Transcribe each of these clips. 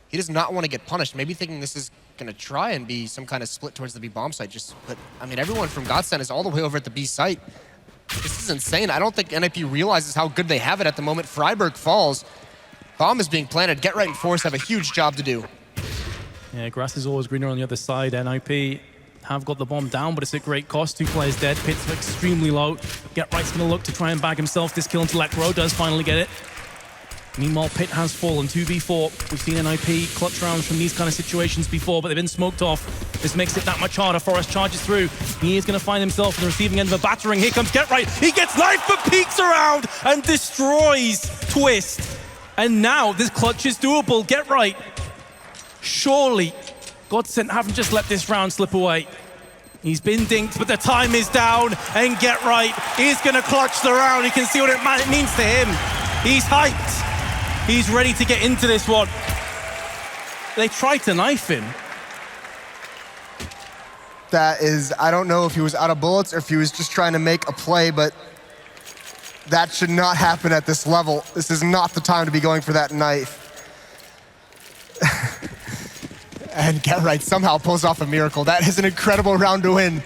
He does not want to get punished. Maybe thinking this is going to try and be some kind of split towards the B bomb site. But I mean, everyone from Godsent is all the way over at the B site. This is insane. I don't think NIP realizes how good they have it at the moment. Freiburg falls. Bomb is being planted. Get Right and Force have a huge job to do. Yeah, grass is always greener on the other side. NIP have got the bomb down, but it's at great cost. 2 players dead. Pit's extremely low. Get Right's going to look to try and bag himself this kill into Lekro. Does finally get it. Meanwhile, Pit has fallen, 2v4. We've seen NIP clutch rounds from these kind of situations before, but they've been smoked off. This makes it that much harder. Forrest charges through. He is going to find himself on the receiving end of a battering. Here comes Get Right. He gets knifed, but peeks around and destroys Twist. And now this clutch is doable. Get Right. Surely, Godsent haven't just let this round slip away. He's been dinked, but the time is down, and Get Right is going to clutch the round. You can see what it means to him. He's hyped. He's ready to get into this one. They tried to knife him. That is, I don't know if he was out of bullets or if he was just trying to make a play, but that should not happen at this level. This is not the time to be going for that knife. And Get Right somehow pulls off a miracle. That is an incredible round to win.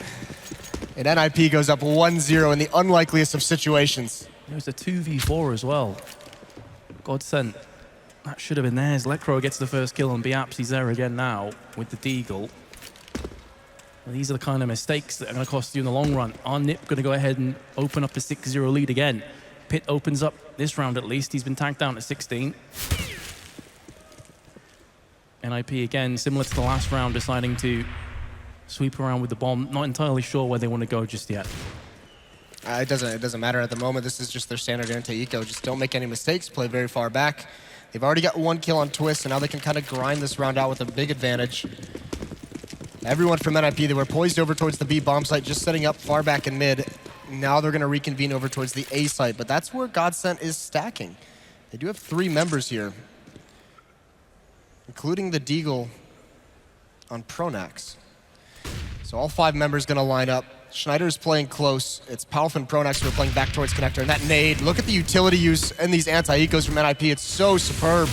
And NIP goes up 1-0 in the unlikeliest of situations. It was a 2v4 as well. Godsent, that should have been theirs. Lekro gets the first kill on Biaps. He's there again now with the Deagle. Well, these are the kind of mistakes that are going to cost you in the long run. Are NIP going to go ahead and open up a 6-0 lead again? Pit opens up this round at least. He's been tagged down to 16. NIP again, similar to the last round, deciding to sweep around with the bomb. Not entirely sure where they want to go just yet. It doesn't matter at the moment. This is just their standard anti-eco. Just don't make any mistakes, play very far back. They've already got 1 kill on Twist, and now they can kind of grind this round out with a big advantage. Everyone from NIP, they were poised over towards the B bomb site, just setting up far back in mid. Now they're going to reconvene over towards the A site, but that's where Godsent is stacking. They do have 3 members here, including the Deagle on Pronax. So all 5 members going to line up. Schneider's playing close. It's Palf and Pronax who are playing back towards Connector. And that nade, look at the utility use and these anti-ecos from NIP. It's so superb.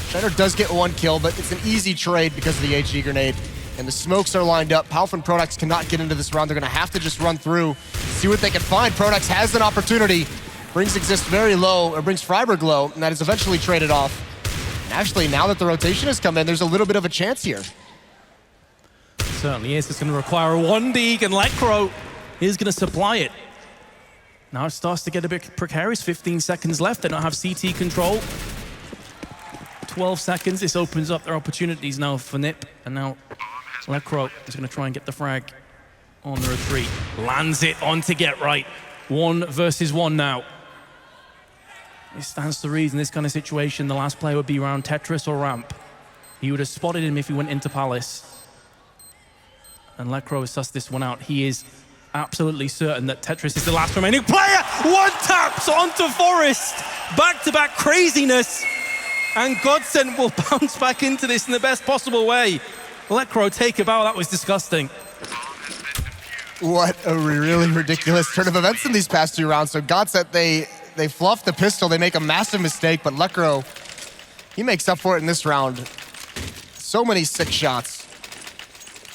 Schneider does get 1 kill, but it's an easy trade because of the HE grenade. And the smokes are lined up. Palf and Pronax cannot get into this round. They're going to have to just run through, see what they can find. Pronax has an opportunity. Brings Exist very low, or brings Freiburg low, and that is eventually traded off. And actually, now that the rotation has come in, there's a little bit of a chance here. Certainly is. It's going to require a 1-dig, and Lekro is going to supply it. Now it starts to get a bit precarious. 15 seconds left. They don't have CT control. 12 seconds. This opens up their opportunities now for NIP. And now Lekro is going to try and get the frag on the retreat. Lands it on to Get Right. 1 versus 1 now. It stands to reason this kind of situation, the last player would be around Tetris or Ramp. He would have spotted him if he went into Palace. And Lekro has sussed this one out. He is absolutely certain that Tetris is the last remaining player. 1 taps onto Forrest. Back-to-back craziness. And Godsent will bounce back into this in the best possible way. Lekro, take a bow. That was disgusting. What a really ridiculous turn of events in these past 2 rounds. So Godsent, they fluff the pistol. They make a massive mistake, but Lekro, he makes up for it in this round. So many sick shots.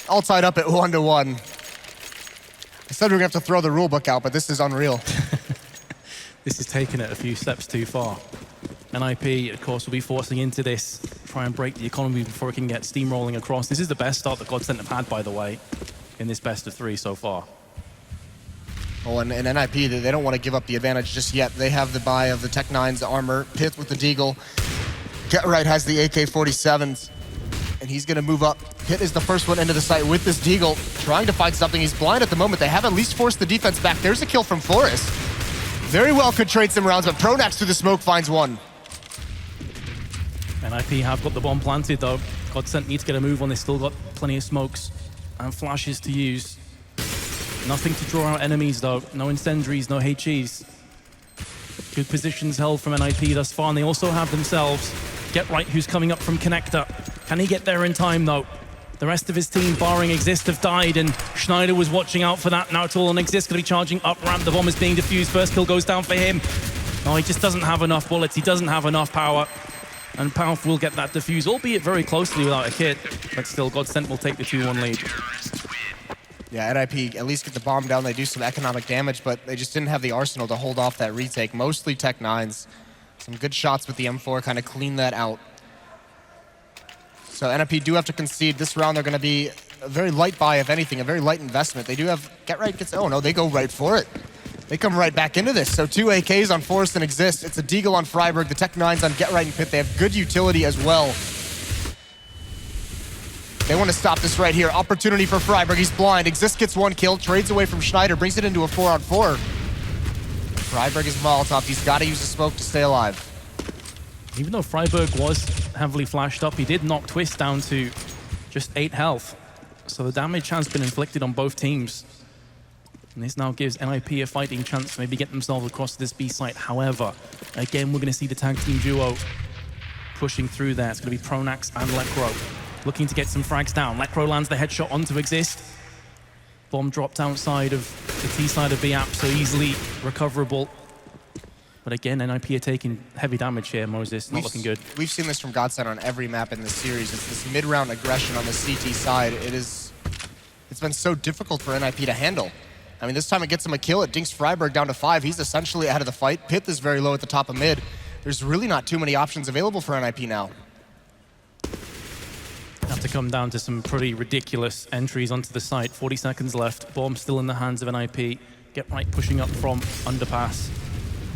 All tied up at 1-1. I said we were going to have to throw the rule book out, but this is unreal. This is taking it a few steps too far. NIP, of course, will be forcing into this, try and break the economy before it can get steamrolling across. This is the best start that Godsent have had, by the way, in this best of 3 so far. Oh, and NIP, they don't want to give up the advantage just yet. They have the buy of the Tech 9's armor, Pith with the Deagle. Get Right has the AK-47s, and he's going to move up. Pit is the first one into the site with this Deagle, trying to find something. He's blind at the moment. They have at least forced the defense back. There's a kill from Forrest. Very well could trade some rounds, but Pronax through the smoke finds 1. NIP have got the bomb planted, though. Godsent need to get a move on. They still got plenty of smokes and flashes to use. Nothing to draw out enemies, though. No incendiaries, no HEs. Good positions held from NIP thus far, and they also have themselves Get Right, who's coming up from Connector. Can he get there in time, though? The rest of his team, barring Exist, have died, and Schneider was watching out for that. Now it's all on Exist, going to be charging up ramp. The bomb is being defused. First kill goes down for him. Oh, he just doesn't have enough bullets. He doesn't have enough power. And Palf will get that defuse, albeit very closely without a kit, but still Godsent will take the 2-1 lead. Yeah, NIP at least get the bomb down. They do some economic damage, but they just didn't have the arsenal to hold off that retake. Mostly Tech 9s. Some good shots with the M4 kind of clean that out. So NIP do have to concede. This round they're going to be a very light buy, if anything, a very light investment. They do have Get Right gets, oh no, they go right for it. They come right back into this. So 2 AKs on Forest and Exist. It's a Deagle on Freiburg, the Tech 9s on Get Right and Pit. They have good utility as well. They want to stop this right here. Opportunity for Freiburg, he's blind. Exist gets 1 kill, trades away from Schneider, brings it into a 4-on-4. Freiburg is Molotov, he's got to use the smoke to stay alive. Even though Freiburg was heavily flashed up, he did knock Twist down to just 8 health. So the damage has been inflicted on both teams. And this now gives NIP a fighting chance to maybe get themselves across this B site. However, again, we're going to see the tag team duo pushing through there. It's going to be Pronax and Lekro looking to get some frags down. Lekro lands the headshot onto Exist. Bomb dropped outside of the T side of B-App, so easily recoverable. But again, NIP are taking heavy damage here, Moses. Not looking good. We've seen this from Godsent on every map in this series. It's this mid-round aggression on the CT side. It's been so difficult for NIP to handle. I mean, this time it gets him a kill. It dinks Freiburg down to 5. He's essentially out of the fight. Pith is very low at the top of mid. There's really not too many options available for NIP now. Have to come down to some pretty ridiculous entries onto the site. 40 seconds left. Bomb still in the hands of NIP. Get Right pushing up from underpass.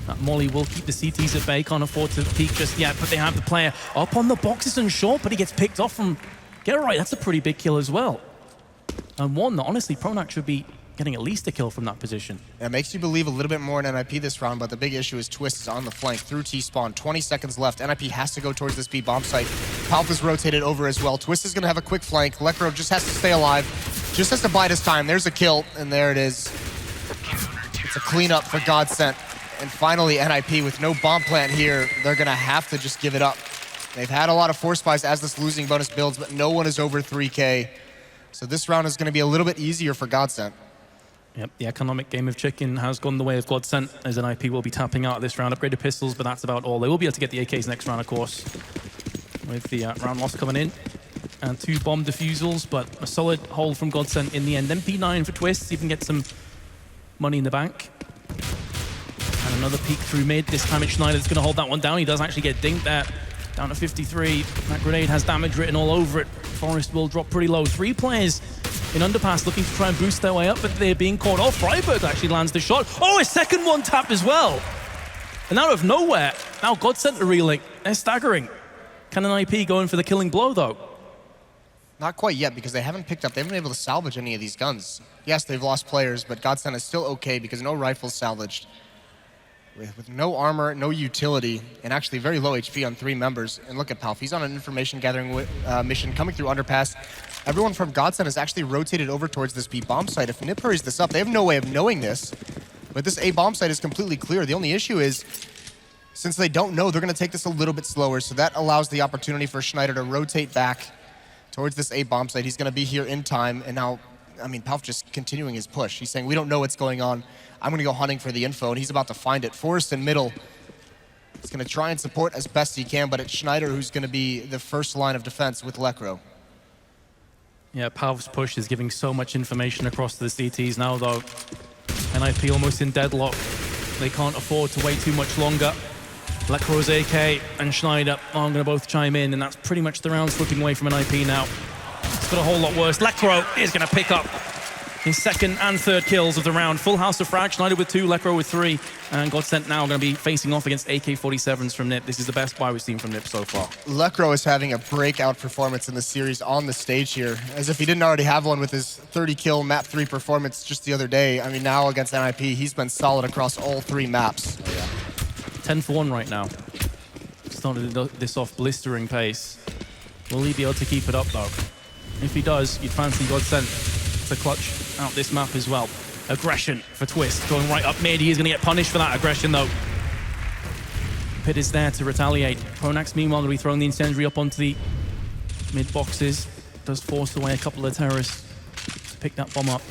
That Molly will keep the CTs at bay. Can't afford to peek just yet, but they have the player up on the boxes and short, but he gets picked off from Get Right. That's a pretty big kill as well. And one that honestly Pronax should be getting at least a kill from that position. It makes you believe a little bit more in NIP this round, but the big issue is Twist is on the flank through T-spawn. 20 seconds left. NIP has to go towards this B bomb site. Palf is rotated over as well. Twist is going to have a quick flank. Lekro just has to stay alive. Just has to bide his time. There's a kill, and there it is. It's a cleanup for Godsent. And finally, NIP with no bomb plant here, they're going to have to just give it up. They've had a lot of force buys as this losing bonus builds, but no one is over 3K. So this round is going to be a little bit easier for Godsent. Yep, the economic game of chicken has gone the way of Godsent, as NIP will be tapping out this round. Upgraded pistols, but that's about all. They will be able to get the AKs next round, of course, with the round loss coming in. And 2 bomb defusals, but a solid hold from Godsent in the end. Then P9 for Twist, see if he can get some money in the bank. And another peek through mid. This time it's Schneider that's going to hold that one down. He does actually get dinked there. Down to 53. That grenade has damage written all over it. Forest will drop pretty low. 3 players in underpass looking to try and boost their way up, but they're being caught off. Freiburg actually lands the shot. Oh, a second one tap as well. And out of nowhere, now Godsent are reeling. They're staggering. Can NIP go in for the killing blow, though? Not quite yet, because they haven't been able to salvage any of these guns. Yes, they've lost players, but Godsent is still okay because no rifles salvaged. With no armor, no utility, and actually very low HP on 3 members. And look at Palf, he's on an information gathering mission coming through underpass. Everyone from Godsent is actually rotated over towards this B bomb site. If Nip hurries this up, they have no way of knowing this, but this A bomb site is completely clear. The only issue is, since they don't know, they're going to take this a little bit slower, so that allows the opportunity for Schneider to rotate back towards this A bomb site. He's going to be here in time, and now, I mean, Palf just continuing his push. He's saying, we don't know what's going on. I'm going to go hunting for the info, and he's about to find it. Forrest in middle. He's going to try and support as best he can, but it's Schneider who's going to be the first line of defense with Lekro. Yeah, Palf's push is giving so much information across to the CTs now, though. NIP almost in deadlock. They can't afford to wait too much longer. Lekro's AK and Schneider are going to both chime in, and that's pretty much the round slipping away from NIP now. It's got a whole lot worse. Lekro is going to pick up his second and third kills of the round. Full house of frag, Schneider with 2, Lekro with 3, and Godsent now going to be facing off against AK-47s from Nip. This is the best buy we've seen from Nip so far. Lekro is having a breakout performance in the series on the stage here, as if he didn't already have one with his 30-kill map 3 performance just the other day. I mean, now against NIP, he's been solid across all 3 maps. 10 for 1 right now. Started this off blistering pace. Will he be able to keep it up, though? If he does, you'd fancy Godsent to clutch out this map as well. Aggression for Twist, going right up mid. He is going to get punished for that aggression, though. Pit is there to retaliate. Pronax, meanwhile, going to be throwing the incendiary up onto the mid boxes. Does force away a couple of terrorists to pick that bomb up.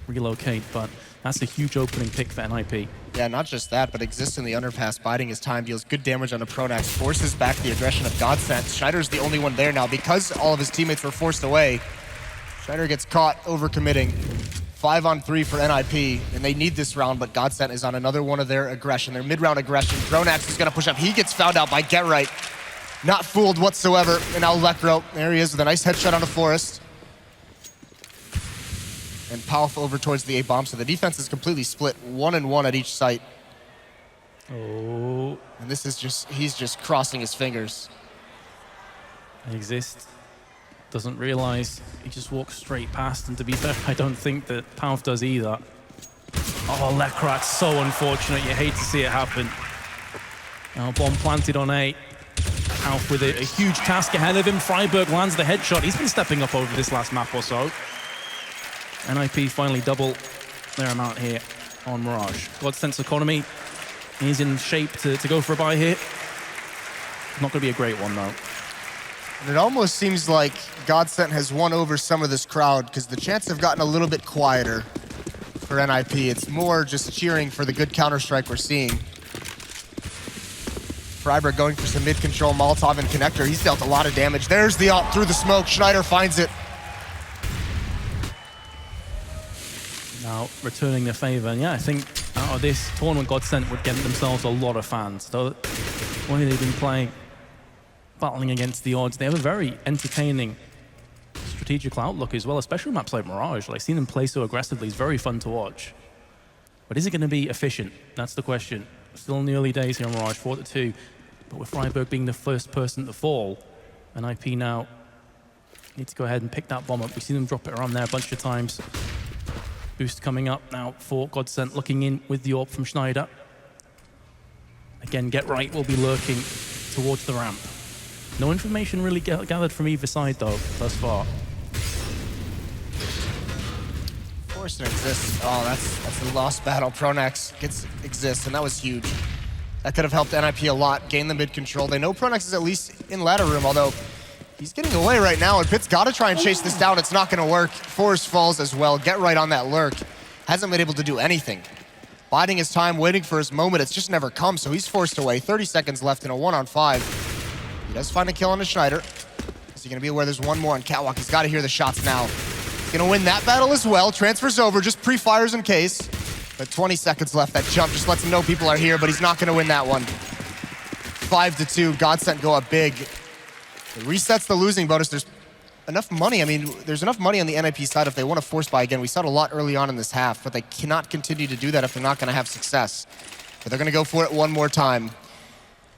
Relocate, but that's a huge opening pick for NIP. Yeah, not just that, but exists in the underpass, biding his time, deals good damage on the Pronax, forces back the aggression of Godsent. Schneider's the only one there now. Because all of his teammates were forced away, Schneider gets caught overcommitting. 5-on-3 for NIP, and they need this round, but Godsent is on another one of their aggression, their mid-round aggression. Pronax is gonna push up. He gets found out by Get Right. Not fooled whatsoever, and now Lekro, there he is with a nice headshot on the Forest. And Powerful over towards the A bomb, so the defense is completely split, 1-1 at each site. Oh. And this is he's just crossing his fingers. Exist. Doesn't realize he just walks straight past, and to be fair, I don't think that Powerf does either. Oh, Lekrat's so unfortunate. You hate to see it happen. Now, bomb planted on A. Powerf with a huge task ahead of him. Freiburg lands the headshot. He's been stepping up over this last map or so. NIP finally double their amount here on Mirage. Godsent's economy, he's in shape to go for a buy here. Not going to be a great one, though. And it almost seems like Godsent has won over some of this crowd because the chants have gotten a little bit quieter for NIP. It's more just cheering for the good Counter-Strike we're seeing. Freiburg going for some mid-control, Molotov and Connector. He's dealt a lot of damage. There's the ult through the smoke. Schneider finds it. Now, returning the favor. And yeah, I think out of this tournament, Godsent would get themselves a lot of fans. Though, the way they've been playing, battling against the odds, they have a very entertaining strategical outlook as well, especially maps like Mirage. Like, seeing them play so aggressively is very fun to watch. But is it going to be efficient? That's the question. Still in the early days here on Mirage, 4-2. But with Freiburg being the first person to fall, and IP now need to go ahead and pick that bomb up. We've seen them drop it around there a bunch of times. Boost coming up now for Godsent, looking in with the AWP from Schneider. Again, Get Right will be lurking towards the ramp. No information really gathered from either side, though, thus far. Forced and Exist. Oh, that's a lost battle. Pronax gets Exist, and that was huge. That could have helped NIP a lot, gain the mid-control. They know Pronax is at least in ladder room, although he's getting away right now, and Pitt's got to try and chase this down. It's not going to work. Forrest falls as well. Get Right on that lurk. Hasn't been able to do anything. Biding his time, waiting for his moment. It's just never come, so he's forced away. 30 seconds left in a 1-on-5. He does find a kill on the Schneider. Is he going to be aware there's one more on Catwalk? He's got to hear the shots now. He's going to win that battle as well. Transfers over, just pre-fires in case. But 20 seconds left. That jump just lets him know people are here, but he's not going to win that one. 5-2. Godsent go up big. It resets the losing bonus. There's enough money. I mean, there's enough money on the NIP side if they want to force buy again. We saw it a lot early on in this half, but they cannot continue to do that if they're not going to have success. But they're going to go for it one more time.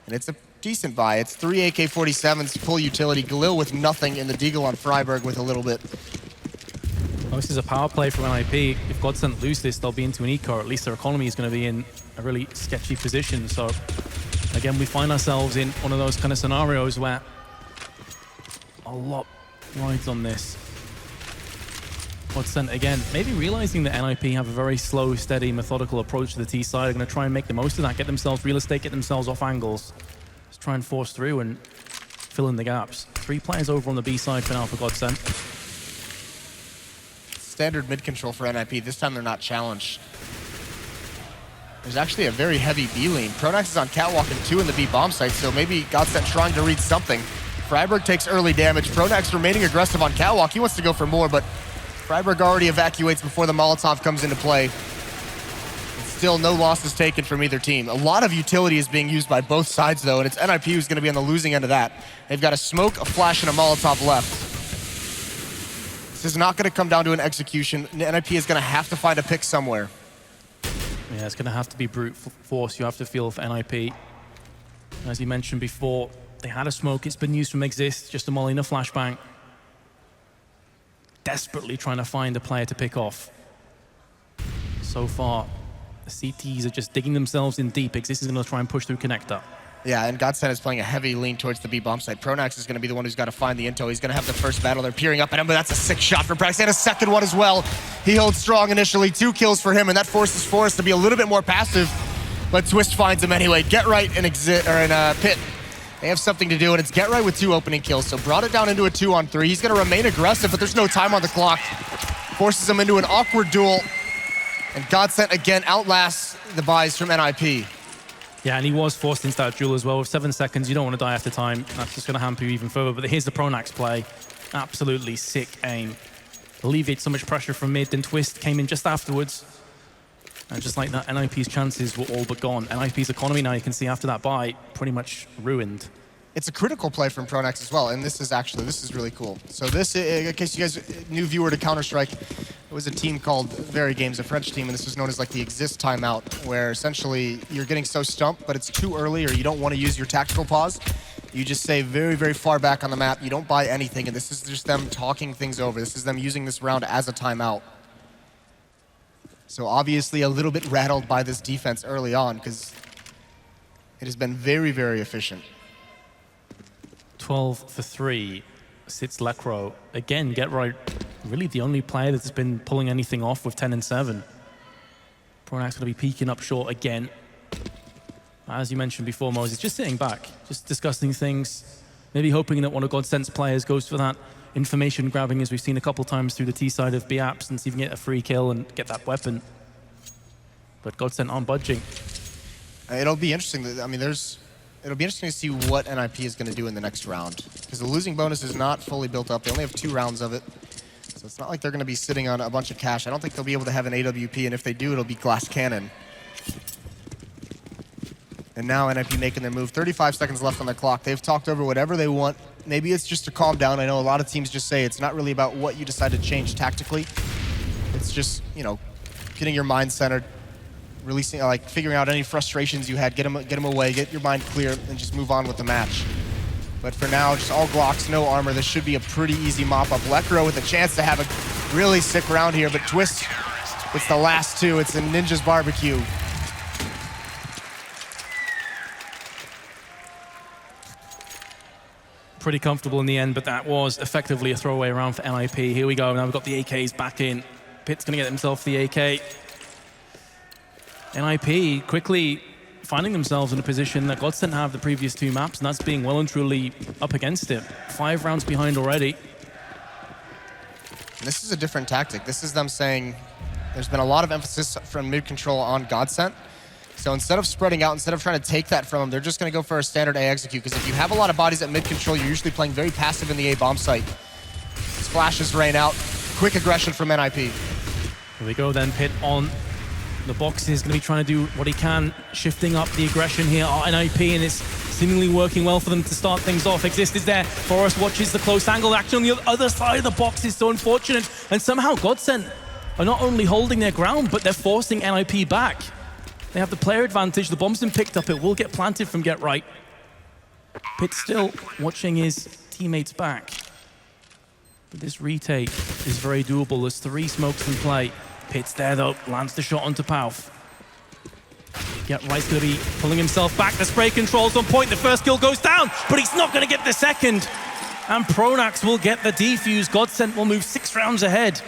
And it's a decent buy. It's 3 AK-47s, full utility. Galil with nothing in the Deagle on Freiburg with a little bit. Well, this is a power play from NIP. If Godsent lose this, they'll be into an eco. At least their economy is going to be in a really sketchy position. So, again, we find ourselves in one of those kind of scenarios where a lot rides on this. Godsent, again, maybe realizing that NIP have a very slow, steady, methodical approach to the T side. They're going to try and make the most of that, get themselves real estate, get themselves off angles. Just try and force through and fill in the gaps. 3 players over on the B side for now for Godsent. Standard mid-control for NIP. This time they're not challenged. There's actually a very heavy B lane. Pronax is on Catwalk and 2 in the B bomb site, so maybe Godsent trying to read something. Freiburg takes early damage. Pronax remaining aggressive on Catwalk. He wants to go for more, but Freiburg already evacuates before the Molotov comes into play. And still no losses taken from either team. A lot of utility is being used by both sides, though, and it's NIP who's going to be on the losing end of that. They've got a smoke, a flash, and a Molotov left. This is not going to come down to an execution. NIP is going to have to find a pick somewhere. Yeah, it's going to have to be brute force. You have to feel for NIP. As you mentioned before, they had a smoke. It's been used from Exist, just a molly in a flashbang. Desperately trying to find a player to pick off. So far, the CTs are just digging themselves in deep. Exist is going to try and push through connector. Yeah, and Godsent is playing a heavy lean towards the B bomb site. Pronax is going to be the one who's got to find the intel. He's going to have the first battle. They're peering up at him, but that's a sick shot for Pronax. And a second one as well. He holds strong initially. 2 kills for him, and that forces Forrest to be a little bit more passive. But Twist finds him anyway. Get Right and Pitt. They have something to do, and it's Get Right with 2 opening kills. So brought it down into a 2-on-3. He's going to remain aggressive, but there's no time on the clock. Forces him into an awkward duel. And Godsent again outlasts the buys from NIP. Yeah, and he was forced into that duel as well. With 7 seconds, you don't want to die after time. That's just going to hamper you even further. But here's the Pronax play. Absolutely sick aim. Alleviates so much pressure from mid, then Twist came in just afterwards. And just like that, NIP's chances were all but gone. NIP's economy now, you can see after that buy, pretty much ruined. It's a critical play from Pronax as well, and this is really cool. So this, in case you guys, new viewer to Counter-Strike, it was a team called Very Games, a French team, and this was known as like the exist timeout, where essentially you're getting so stumped, but it's too early, or you don't want to use your tactical pause. You just stay very, very far back on the map. You don't buy anything, and this is just them talking things over. This is them using this round as a timeout. So obviously a little bit rattled by this defense early on, because it has been very, very efficient. 12 for 3 sits Lecro. Again, Get Right, really the only player that's been pulling anything off with 10 and 7. Pronax going to be peeking up short again. As you mentioned before, Moses, just sitting back, just discussing things, maybe hoping that one of Godsent's players goes for that information grabbing, as we've seen a couple times through the T side of BAPS, and see if you can get a free kill and get that weapon. But Godsent aren't budging. It'll be interesting. I mean, it'll be interesting to see what NIP is going to do in the next round, because the losing bonus is not fully built up. They only have 2 rounds of it, so it's not like they're going to be sitting on a bunch of cash. I don't think they'll be able to have an AWP, and if they do, it'll be Glass Cannon. And now NIP making their move. 35 seconds left on the clock. They've talked over whatever they want. Maybe it's just to calm down. I know a lot of teams just say it's not really about what you decide to change tactically. It's just, you know, getting your mind centered, releasing, like figuring out any frustrations you had, get them away, get your mind clear, and just move on with the match. But for now, just all Glocks, no armor. This should be a pretty easy mop-up. Lecro with a chance to have a really sick round here, but Twist, it's the last 2. It's a Ninja's Barbecue. Pretty comfortable in the end, but that was effectively a throwaway round for NIP. Here we go, now we've got the AKs back in. Pitt's gonna get himself the AK. NIP quickly finding themselves in a position that Godsent have the previous 2 maps, and that's being well and truly up against it. 5 rounds behind already. And this is a different tactic. This is them saying there's been a lot of emphasis from mid-control on Godsent. So instead of spreading out, instead of trying to take that from them, they're just going to go for a standard A execute, because if you have a lot of bodies at mid-control, you're usually playing very passive in the A bomb site. Splashes rain out. Quick aggression from NIP. Here we go then, Pitt on the boxes, going to be trying to do what he can, shifting up the aggression here at NIP, and it's seemingly working well for them to start things off. Exist is there. Forrest watches the close angle action on the other side of the box. Is so unfortunate, and somehow Godsent are not only holding their ground, but they're forcing NIP back. They have the player advantage. The bomb's been picked up. It will get planted from Get Right. Pitt still watching his teammates back. But this retake is very doable. There's 3 smokes in play. Pitt's there though, lands the shot onto Pauf. Get Right's gonna be pulling himself back. The spray control's on point. The first kill goes down, but he's not gonna get the second. And Pronax will get the defuse. Godsent will move 6 rounds ahead.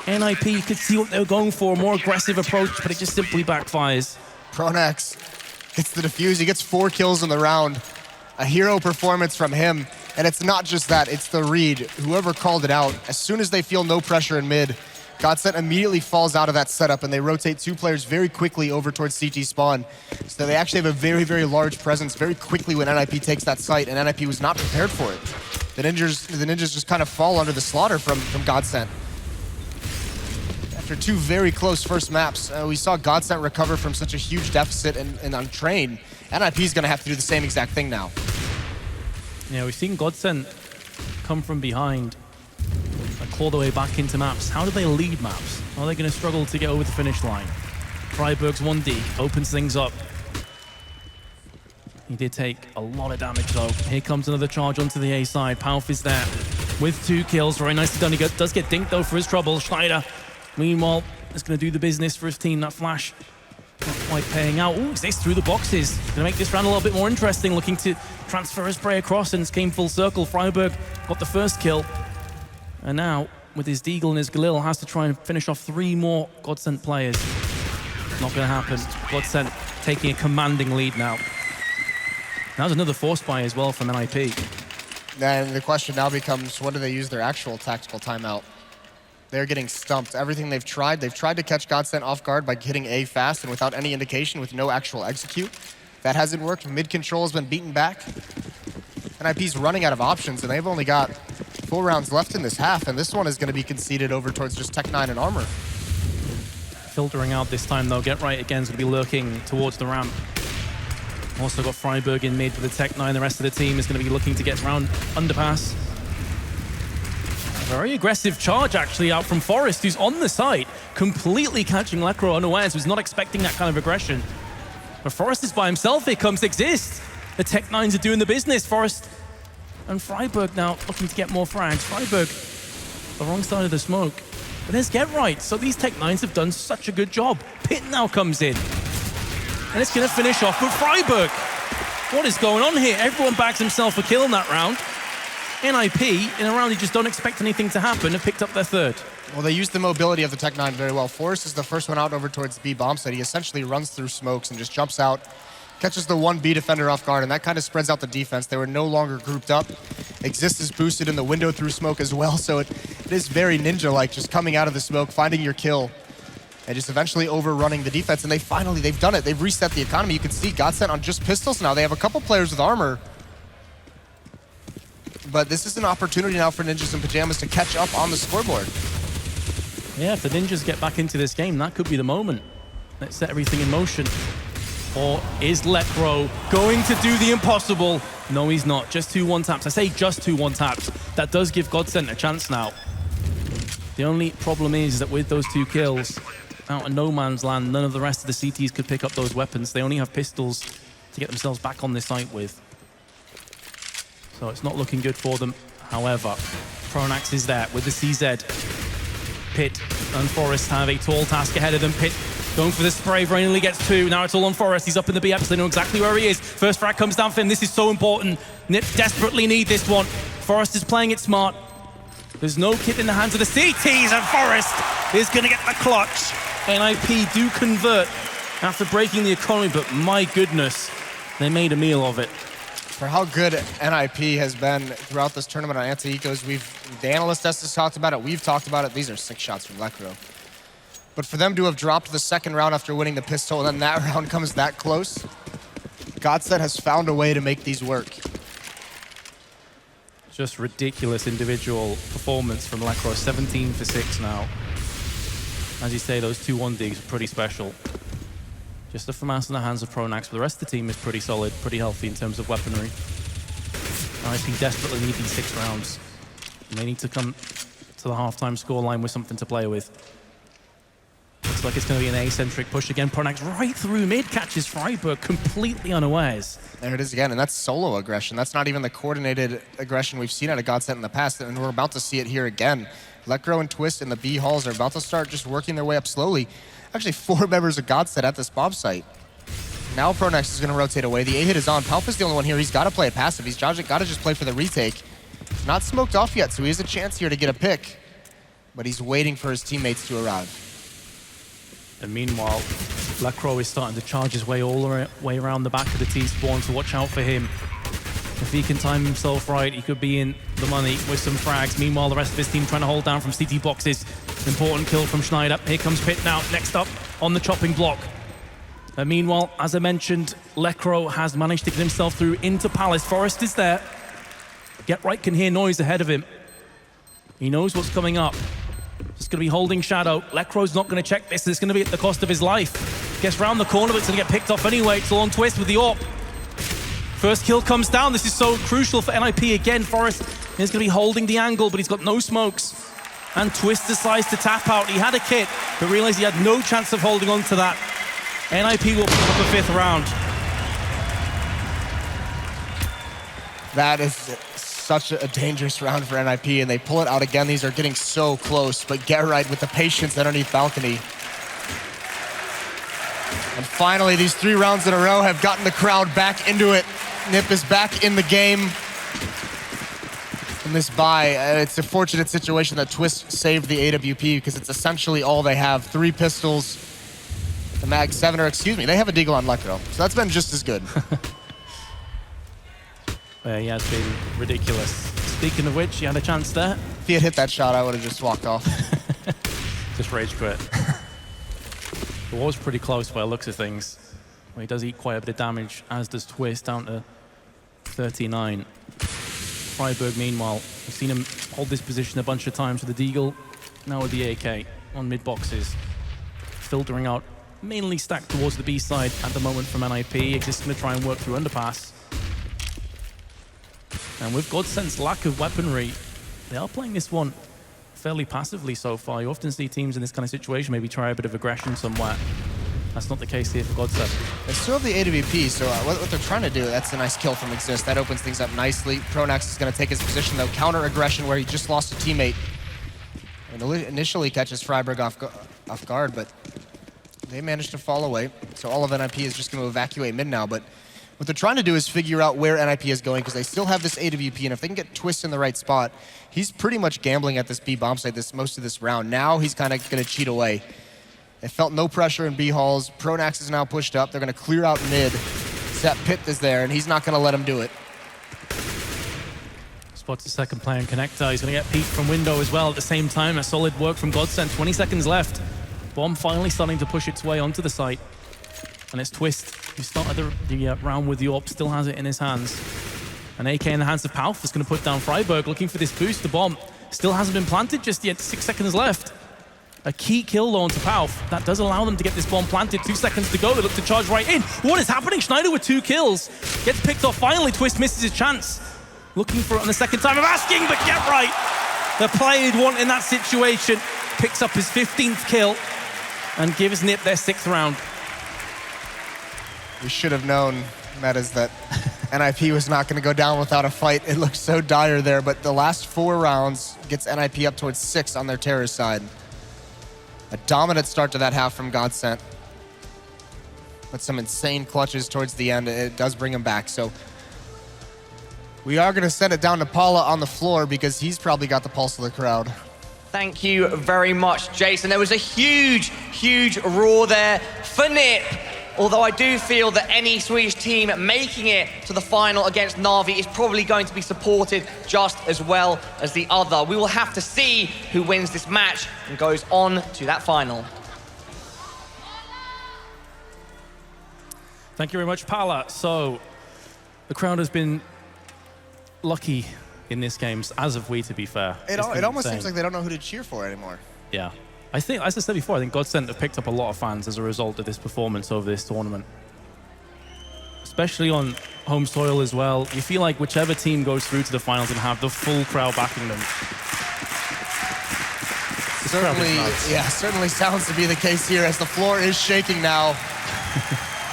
NIP could see what they were going for, a more aggressive approach, but it just simply backfires. Pronax gets the defuse. He gets 4 kills in the round. A hero performance from him. And it's not just that, it's the read. Whoever called it out, as soon as they feel no pressure in mid, Godsent immediately falls out of that setup, and they rotate 2 players very quickly over towards CT spawn. So they actually have a very, very large presence very quickly when NIP takes that site, and NIP was not prepared for it. The ninjas just kind of fall under the slaughter from Godsent. After 2 very close first maps, we saw Godsent recover from such a huge deficit and on train. NIP is going to have to do the same exact thing now. Yeah, we've seen Godsent come from behind and claw their way back into maps. How do they lead maps? Are they going to struggle to get over the finish line? Freiburg's 1D opens things up. He did take a lot of damage though. Here comes another charge onto the A side. Pauf is there with 2 kills. Very nicely done. He does get dinked though for his trouble. Schneider, meanwhile, is going to do the business for his team. That flash not quite paying out. Ooh, this through the boxes. Going to make this round a little bit more interesting. Looking to transfer his spray across, and it came full circle. Freiburg got the first kill. And now, with his Deagle and his Galil, has to try and finish off 3 more Godsent players. Not going to happen. Godsent taking a commanding lead now. That was another force buy as well from NIP. Then the question now becomes, when do they use their actual tactical timeout? they're getting stumped. Everything they've tried to catch Godsent off guard by hitting A fast and without any indication, with no actual execute. That hasn't worked. Mid control has been beaten back. NIP's running out of options, and they've only got 4 rounds left in this half, and this one is going to be conceded over towards just Tech9 and Armor. Filtering out this time, though. Get Right again is going to be lurking towards the ramp. Also got Freiburg in mid with the Tech9. The rest of the team is going to be looking to get around underpass. Very aggressive charge, actually, out from Forest, who's on the side, completely catching Lekro unawares, who's not expecting that kind of aggression. But Forest is by himself. Here comes Exist. The Tech9s are doing the business. Forest and Freiburg now looking to get more frags. Freiburg, the wrong side of the smoke. But there's Get Right. So these Tech9s have done such a good job. Pit now comes in. And it's going to finish off with Freiburg. What is going on here? Everyone backs himself for killing that round. NIP, in a round you just don't expect anything to happen, have picked up their third. Well, they used the mobility of the Tech9 very well. Forrest is the first one out over towards B bomb site. He essentially runs through smokes and just jumps out, catches the 1B defender off guard, and that kind of spreads out the defense. They were no longer grouped up. Exist is boosted in the window through smoke as well, so it is very ninja-like, just coming out of the smoke, finding your kill, and just eventually overrunning the defense. And they've done it. They've reset the economy. You can see Godsent on just pistols now. They have a couple players with armor. But this is an opportunity now for Ninjas and Pyjamas to catch up on the scoreboard. Yeah, if the Ninjas get back into this game, that could be the moment. Let's set everything in motion. Or is Lekro going to do the impossible? No, he's not. Just 2 1-taps. I say just 2 1-taps. That does give Godsent a chance now. The only problem is that with those 2 kills, out of no man's land, none of the rest of the CTs could pick up those weapons. They only have pistols to get themselves back on this site with. So it's not looking good for them. However, Pronax is there with the CZ. Pit and Forest have a tall task ahead of them. Pit going for the spray, very nearly gets 2. Now it's all on Forest. He's up in the B episode. They know exactly where he is. First frag comes down for him. This is so important. Nip desperately need this one. Forest is playing it smart. There's no kit in the hands of the CTs, and Forest is going to get the clutch. NIP do convert after breaking the economy, but my goodness, they made a meal of it. For how good NIP has been throughout this tournament on anti-ecos, the analyst has talked about it, we've talked about it. These are 6 shots from Lekro. But for them to have dropped the second round after winning the pistol, and then that round comes that close, Godsent has found a way to make these work. Just ridiculous individual performance from Lekro. 17 for 6 now. As you say, those 2-1 digs are pretty special. Just a FAMAS in the hands of Pronax, but the rest of the team is pretty solid, pretty healthy in terms of weaponry. NIP desperately need these 6 rounds. And they need to come to the halftime scoreline with something to play with. Looks like it's going to be an A-centric push again. Pronax right through mid, catches Freiburg completely unawares. There it is again, and that's solo aggression. That's not even the coordinated aggression we've seen out of Godsent in the past, and we're about to see it here again. Lekro and Twist in the B halls are about to start just working their way up slowly. Actually, 4 members of Godsent at this bomb site. Now Pronax is going to rotate away. The A-hit is on. Palp is the only one here. He's got to play it passive. He's got to just play for the retake. Not smoked off yet, so he has a chance here to get a pick. But he's waiting for his teammates to arrive. And meanwhile, Lekro is starting to charge his way all the way around the back of the T-spawn, so watch out for him. If he can time himself right, he could be in the money with some frags. Meanwhile, the rest of his team trying to hold down from CT boxes. Important kill from Schneider. Here comes Pit now, next up on the chopping block. And meanwhile, as I mentioned, Lekro has managed to get himself through into Palace. Forest is there. Get Right can hear noise ahead of him. He knows what's coming up. Just going to be holding shadow. Lekro's not going to check this. It's going to be at the cost of his life. Gets round the corner, but it's going to get picked off anyway. It's all on Twist with the AWP. First kill comes down. This is so crucial for NIP again. Forest is going to be holding the angle, but he's got no smokes. And Twist decides to tap out. He had a kit, but realized he had no chance of holding on to that. NIP will pick up a 5th round. That is such a dangerous round for NIP, and they pull it out again. These are getting so close, but Get Right with the patience underneath balcony. And finally, these 3 rounds in a row have gotten the crowd back into it. Nip is back in the game. In this buy, it's a fortunate situation that Twist saved the AWP because it's essentially all they have. 3 pistols, the Mag 7, or excuse me, they have a deagle on Lekro, so that's been just as good. Yeah, it's been ridiculous. Speaking of which, he had a chance there. If he had hit that shot, I would have just walked off. Just rage quit. It was pretty close by the looks of things. Well, he does eat quite a bit of damage, as does Twist, down to 39. Freiburg, meanwhile, we've seen him hold this position a bunch of times with the Deagle, now with the AK on mid boxes. Filtering out, mainly stacked towards the B side at the moment from NIP, just going to try and work through underpass. And with Godsent's lack of weaponry, they are playing this one fairly passively so far. You often see teams in this kind of situation maybe try a bit of aggression somewhere. That's not the case here for Godsent. They still have the AWP, so what they're trying to do, that's a nice kill from Exist. That opens things up nicely. Pronax is going to take his position, though. Counter-aggression where he just lost a teammate. And initially catches Freiburg off guard, but they managed to fall away. So all of NIP is just going to evacuate mid now, but what they're trying to do is figure out where NIP is going, because they still have this AWP, and if they can get Twist in the right spot, he's pretty much gambling at this B bomb site most of this round. Now he's kind of going to cheat away. They felt no pressure in B halls. Pronax is now pushed up. They're going to clear out mid. Set Pit is there, and he's not going to let him do it. Spots the second player in connector. He's going to get peeked from window as well at the same time. A solid work from Godsent. 20 seconds left. Bomb finally starting to push its way onto the site. And it's Twist, who started the round with the AWP, still has it in his hands. An AK in the hands of Palf is going to put down Freiburg, looking for this boost. The bomb still hasn't been planted just yet. 6 seconds left. A key kill though onto Palf. That does allow them to get this bomb planted. 2 seconds to go. They look to charge right in. What is happening? Schneider with 2 kills. Gets picked off finally. Twist misses his chance. Looking for it on the second time of asking, but get right. The player he'd want in that situation picks up his 15th kill and gives NIP their 6th round. We should have known, Metas, that NIP was not going to go down without a fight. It looked so dire there, but the last 4 rounds gets NIP up towards 6 on their terror side. A dominant start to that half from Godsent. But some insane clutches towards the end. It does bring him back. So we are going to send it down to Paula on the floor because he's probably got the pulse of the crowd. Thank you very much, Jason. There was a huge, huge roar there for NIP. Although I do feel that any Swedish team making it to the final against Na'Vi is probably going to be supported just as well as the other. We will have to see who wins this match and goes on to that final. Thank you very much, Paula. So the crowd has been lucky in this game, as have we, to be fair. It almost seems like they don't know who to cheer for anymore. Yeah. I think, as I said before, I think Godsent have picked up a lot of fans as a result of this performance over this tournament. Especially on home soil as well. You feel like whichever team goes through to the finals and have the full crowd backing them. Certainly sounds to be the case here as the floor is shaking now.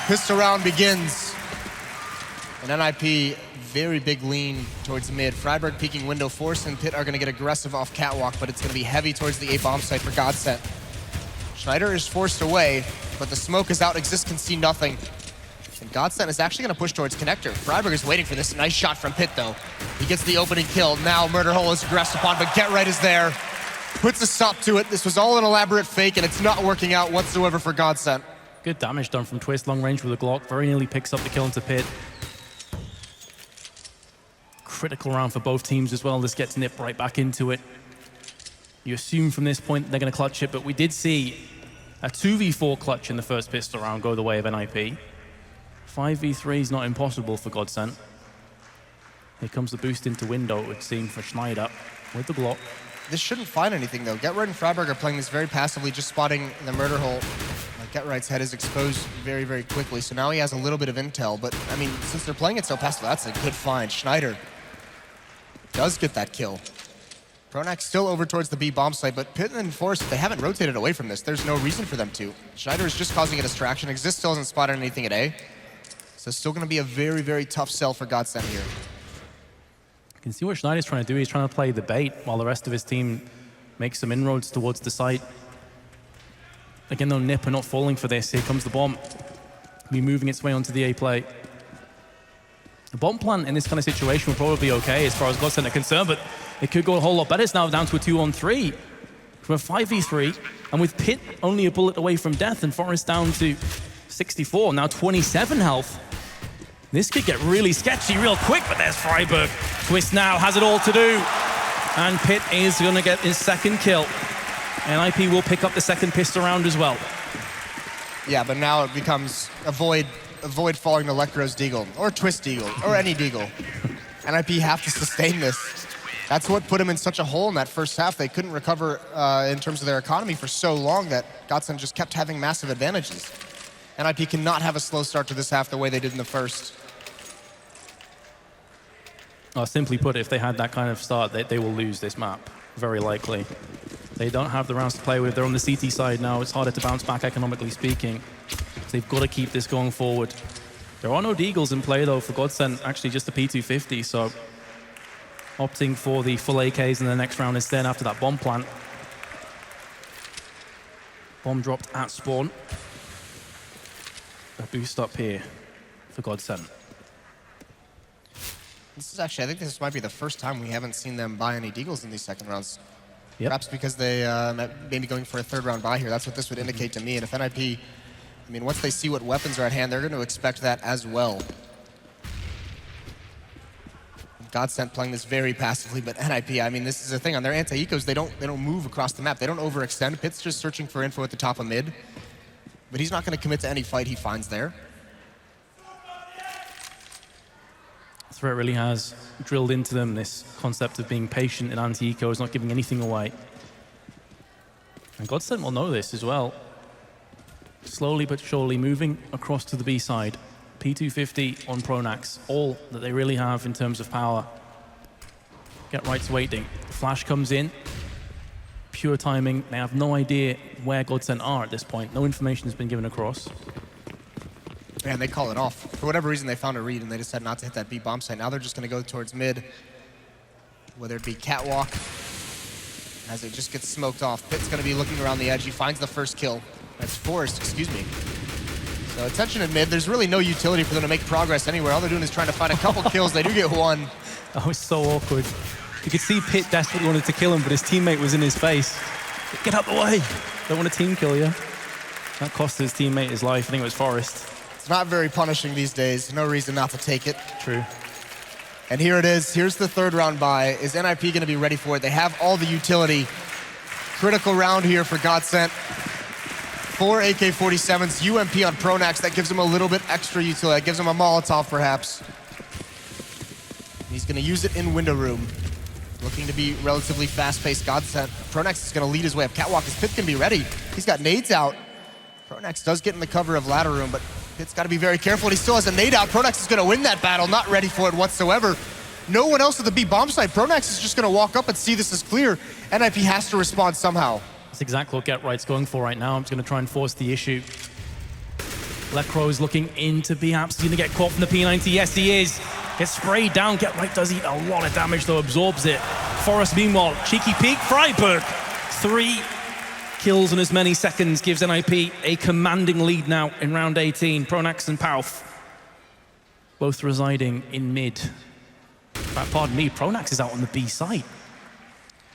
Pistol round begins. And NIP, very big lean towards mid. Freiburg peeking window. Force and Pit are going to get aggressive off catwalk, but it's going to be heavy towards the A bomb site for Godsent. Schneider is forced away, but the smoke is out. Exist can see nothing. And Godsent is actually going to push towards connector. Freiburg is waiting for this. Nice shot from Pit, though. He gets the opening kill. Now Murder Hole is aggressed upon, but Get Right is there. Puts a stop to it. This was all an elaborate fake, and it's not working out whatsoever for Godsent. Good damage done from Twist, long range with a Glock. Very nearly picks up the kill into Pit. Critical round for both teams as well. This gets NIP right back into it. You assume from this point they're going to clutch it, but we did see a 2v4 clutch in the first pistol round go the way of NIP. 5v3 is not impossible for Godsent. Here comes the boost into window, it would seem, for Schneider with the Glock. This shouldn't find anything, though. Get Right and Freiburg are playing this very passively, just spotting the Murder Hole. Get Right's head is exposed very, very quickly, so now he has a little bit of intel, but, I mean, since they're playing it so passively, that's a good find. Schneider does get that kill. Pronax still over towards the B bomb site, but Pit and Force, they haven't rotated away from this. There's no reason for them to. Schneider is just causing a distraction. Exist still hasn't spotted anything at A. So it's still going to be a very, very tough sell for Godsent here. You can see what Schneider's trying to do. He's trying to play the bait while the rest of his team makes some inroads towards the site. Again, though, NIP are not falling for this. Here comes the bomb. Be moving its way onto the A play. The bomb plant in this kind of situation will probably be okay as far as Godsent are concerned, but it could go a whole lot better. It's now down to a 2-on-3 from a 5v3, and with Pit only a bullet away from death and Forrest down to 64, now 27 health. This could get really sketchy real quick, but there's Freiburg. Twist now has it all to do, and Pit is going to get his second kill. And IP will pick up the second pistol round as well. Yeah, but now it becomes avoid falling to Lekro's deagle, or twist deagle, or any deagle. NIP have to sustain this. That's what put them in such a hole in that first half. They couldn't recover in terms of their economy for so long that Godsent just kept having massive advantages. NIP cannot have a slow start to this half the way they did in the first. Simply put, if they had that kind of start, they will lose this map, very likely. They don't have the rounds to play with. They're on the CT side now. It's harder to bounce back, economically speaking. So they've got to keep this going forward. There are no deagles in play, though, for Godsent. Actually, just the P250, so opting for the full AKs in the next round instead after that bomb plant. Bomb dropped at spawn. A boost up here for Godsent. This is actually, I think this might be the first time we haven't seen them buy any deagles in these second rounds. Yep. Perhaps because they may be going for a third round buy here. That's what this would indicate to me. And if NIP, I mean, once they see what weapons are at hand, they're going to expect that as well. Godsent playing this very passively, but NIP, I mean, this is the thing. On their anti-ecos, they don't move across the map. They don't overextend. Pitt's just searching for info at the top of mid. But he's not going to commit to any fight he finds there. Threat really has drilled into them this concept of being patient in anti-ecos, not giving anything away. And Godsent will know this as well. Slowly but surely moving across to the B side. P250 on Pronax, all that they really have in terms of power. Get Right's waiting. Flash comes in. Pure timing. They have no idea where Godsent are at this point. No information has been given across. And they call it off. For whatever reason, they found a read and they decided not to hit that B bomb site. Now they're just going to go towards mid, whether it be catwalk, as it just gets smoked off. Pitt's going to be looking around the edge. He finds the first kill. That's Forrest, excuse me. So attention in mid. There's really no utility for them to make progress anywhere. All they're doing is trying to find a couple kills. They do get one. That was so awkward. You could see Pitt desperately wanted to kill him, but his teammate was in his face. Get out the way. Don't want to team kill you. That cost his teammate his life. I think it was Forrest. It's not very punishing these days. No reason not to take it. True. And here it is. Here's the third round buy. Is NIP going to be ready for it? They have all the utility. Critical round here for Godsent. 4 AK-47s, UMP on Pronax. That gives him a little bit extra utility. That gives him a Molotov, perhaps. He's going to use it in window room. Looking to be relatively fast-paced. Godsent. Pronax is going to lead his way up catwalk. His Pitt can be ready. He's got nades out. Pronax does get in the cover of ladder room, but Pitt's got to be very careful, and he still has a nade out. Pronax is going to win that battle, not ready for it whatsoever. No one else at the B bomb site. Pronax is just going to walk up and see this is clear. NIP has to respond somehow. That's exactly what Get Right's going for right now. I'm just going to try and force the issue. Lekro is looking into B apps. He's going to get caught from the P90. Yes, he is. Gets sprayed down. Get Right does eat a lot of damage, though, absorbs it. Forrest, meanwhile, cheeky peek. Freiburg, 3 kills in as many seconds gives NIP a commanding lead now in round 18. Pronax and Pauf, both residing in mid. Pardon me, Pronax is out on the B site.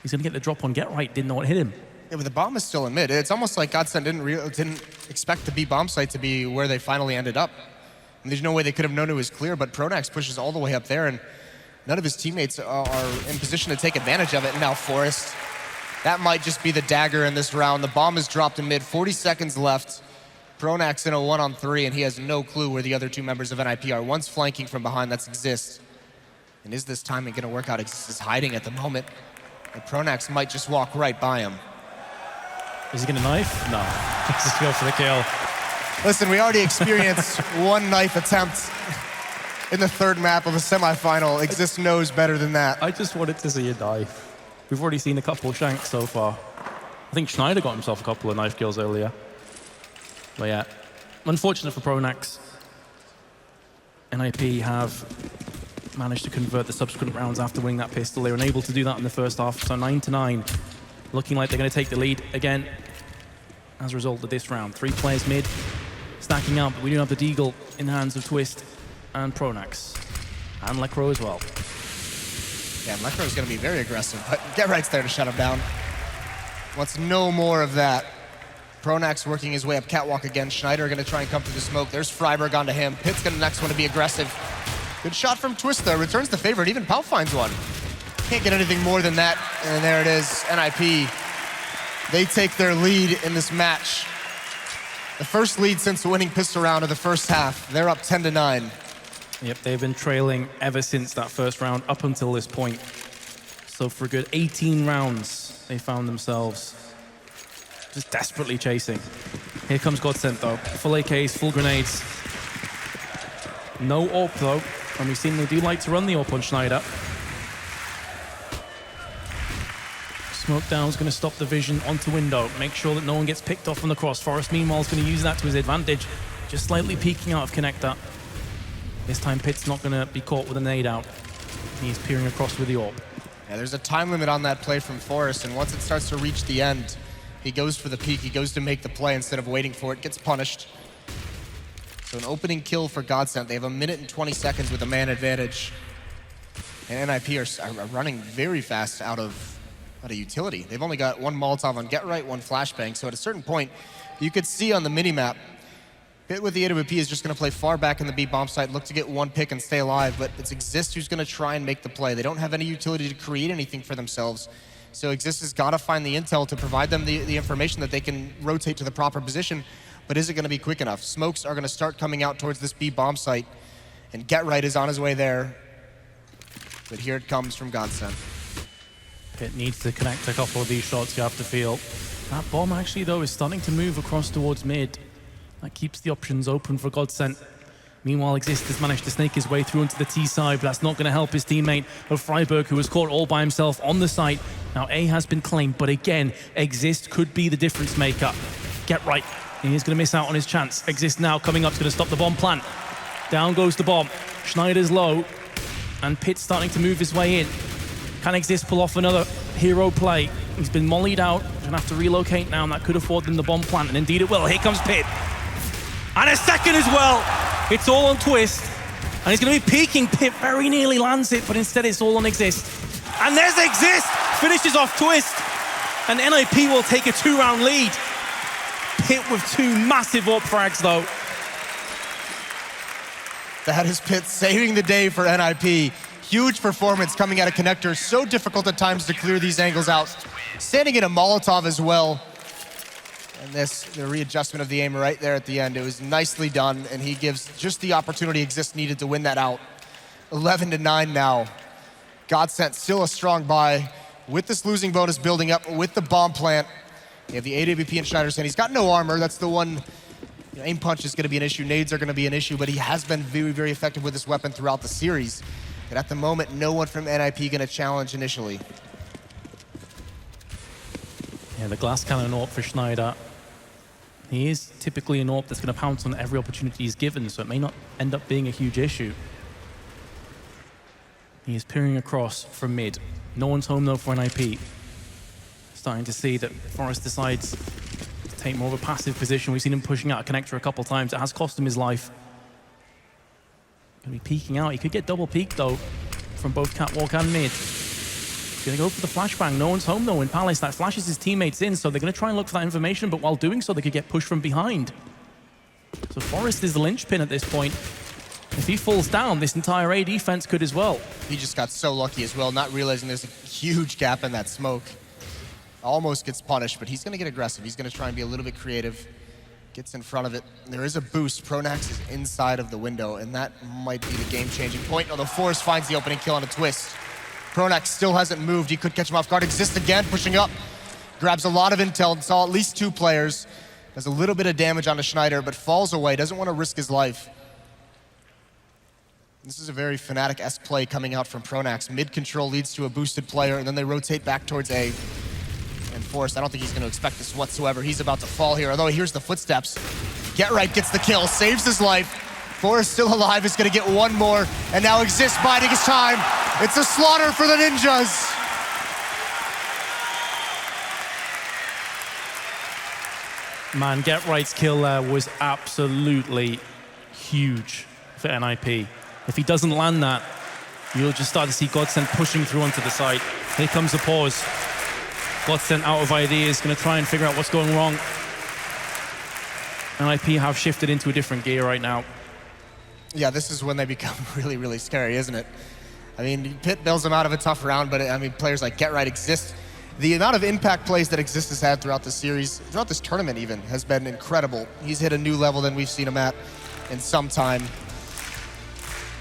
He's going to get the drop on Get Right. Didn't know what hit him. Yeah, but the bomb is still in mid. It's almost like Godsent didn't expect the B bomb site to be where they finally ended up. And there's no way they could have known it was clear, but Pronax pushes all the way up there, and none of his teammates are in position to take advantage of it. And now Forrest, that might just be the dagger in this round. The bomb is dropped in mid, 40 seconds left. Pronax in a 1-on-3, and he has no clue where the other 2 members of NIP are. One's flanking from behind, that's Exist. And is this timing gonna work out? Exist is hiding at the moment. And Pronax might just walk right by him. Is he gonna knife? No. Let's just go for the kill. Listen, we already experienced 1 knife attempt in the third map of a semifinal. Exist knows better than that. I just wanted to see a knife. We've already seen a couple of shanks so far. I think Schneider got himself a couple of knife kills earlier. But yeah, unfortunate for Pronax. NIP have managed to convert the subsequent rounds after winning that pistol. They were unable to do that in the first half, so 9-9. Looking like they're going to take the lead again as a result of this round. 3 players mid, stacking up. We do have the Deagle in the hands of Twist and Pronax. And Lekro as well. Yeah, Lekro's going to be very aggressive, but Get Right's there to shut him down. Wants no more of that. Pronax working his way up catwalk again. Schneider going to try and come through the smoke. There's Freiburg onto him. Pitt's going to next one to be aggressive. Good shot from Twist, though. Returns the favor, and even Pauf finds one. Can't get anything more than that. And there it is. NIP they take their lead in this match. The first lead since winning pistol round of the first half. They're up 10-9. Yep, they've been trailing ever since that first round up until this point. So for a good 18 rounds, they found themselves just desperately chasing. Here comes Godsent though. Full AKs, full grenades. No AWP though, and we've seen they do like to run the AWP on Schneider. Smoke down is going to stop the vision onto window. Make sure that no one gets picked off on the cross. Forrest meanwhile is going to use that to his advantage. Just slightly peeking out of connector. This time Pitt's not going to be caught with a nade out. He's peering across with the AWP. Yeah, there's a time limit on that play from Forrest, and once it starts to reach the end, he goes for the peek, he goes to make the play instead of waiting for it, gets punished. So an opening kill for Godsent. They have 1 minute and 20 seconds with a man advantage. And NIP are running very fast out of utility. They've only got 1 Molotov on Get Right, 1 Flashbang, so at a certain point, you could see on the minimap, Pitt with the AWP is just going to play far back in the B bomb site, look to get 1 pick and stay alive, but it's Exist who's going to try and make the play. They don't have any utility to create anything for themselves, so Exist has got to find the intel to provide them the information that they can rotate to the proper position, but is it going to be quick enough? Smokes are going to start coming out towards this B bomb site, and Get Right is on his way there, but here it comes from Godsent. Pitt needs to connect a couple of these shots, you have to feel. That bomb actually though is starting to move across towards mid. That keeps the options open for Godsent. Meanwhile, Exist has managed to snake his way through into the T side, but that's not going to help his teammate of Freiburg, who was caught all by himself on the site. Now A has been claimed, but again, Exist could be the difference maker. Get Right, and he's going to miss out on his chance. Exist now coming up is going to stop the bomb plant. Down goes the bomb. Schneider's low, and Pitt's starting to move his way in. Can Exist pull off another hero play? He's been mollied out, gonna have to relocate now, and that could afford them the bomb plant, and indeed it will. Here comes Pitt. And a second as well. It's all on Twist, and he's gonna be peeking. Pitt very nearly lands it, but instead it's all on Exist. And there's Exist, finishes off Twist, and NIP will take a 2-round lead. Pitt with 2 massive AWP frags though. That is Pitt saving the day for NIP. Huge performance coming out of connector. So difficult at times to clear these angles out. Standing in a Molotov as well. And the readjustment of the aim right there at the end. It was nicely done, and he gives just the opportunity Exist needed to win that out. 11-9 now. Godsent still a strong buy. With this losing bonus building up, with the bomb plant. You have the AWP and Schneider's hand. He's got no armor. That's the one. Aim punch is going to be an issue. Nades are going to be an issue, but he has been very, very effective with this weapon throughout the series. But at the moment, no one from NIP going to challenge initially. Yeah, the glass cannon AWP for Schneider. He is typically an AWP that's going to pounce on every opportunity he's given, so it may not end up being a huge issue. He is peering across from mid. No one's home though for NIP. Starting to see that Forrest decides to take more of a passive position. We've seen him pushing out a connector a couple times. It has cost him his life. Gonna be peeking out. He could get double peek though from both catwalk and mid. Gonna go for the flashbang. No one's home though in Palace. That flashes his teammates in, so they're gonna try and look for that information, but while doing so, they could get pushed from behind. So Forrest is the linchpin at this point. If he falls down, this entire A defense could as well. He just got so lucky as well, not realizing there's a huge gap in that smoke. Almost gets punished, but he's gonna get aggressive. He's gonna try and be a little bit creative. Gets in front of it. There is a boost. Pronax is inside of the window, and that might be the game-changing point. Although Forrest finds the opening kill on a Twist. Pronax still hasn't moved. He could catch him off guard. Exist again, pushing up. Grabs a lot of intel and saw at least 2 players. Does a little bit of damage onto Schneider, but falls away. Doesn't want to risk his life. This is a very Fnatic-esque play coming out from Pronax. Mid-control leads to a boosted player, and then they rotate back towards A. And Forrest, I don't think he's going to expect this whatsoever. He's about to fall here, although he hears the footsteps. Get Right gets the kill, saves his life. Forrest still alive, is going to get 1 more, and now Exist biding his time. It's a slaughter for the Ninjas. Man, Get Right's kill there was absolutely huge for NIP. If he doesn't land that, you'll just start to see Godsent pushing through onto the site. Here comes the pause. Godsent out of ideas, going to try and figure out what's going wrong. NIP have shifted into a different gear right now. Yeah, this is when they become really, really scary, isn't it? I mean, Pitt bails them out of a tough round, but I mean, players like Get Right, Exist, The amount of impact plays that Exist has had throughout this series, throughout this tournament even, has been incredible. He's hit a new level than we've seen him at in some time.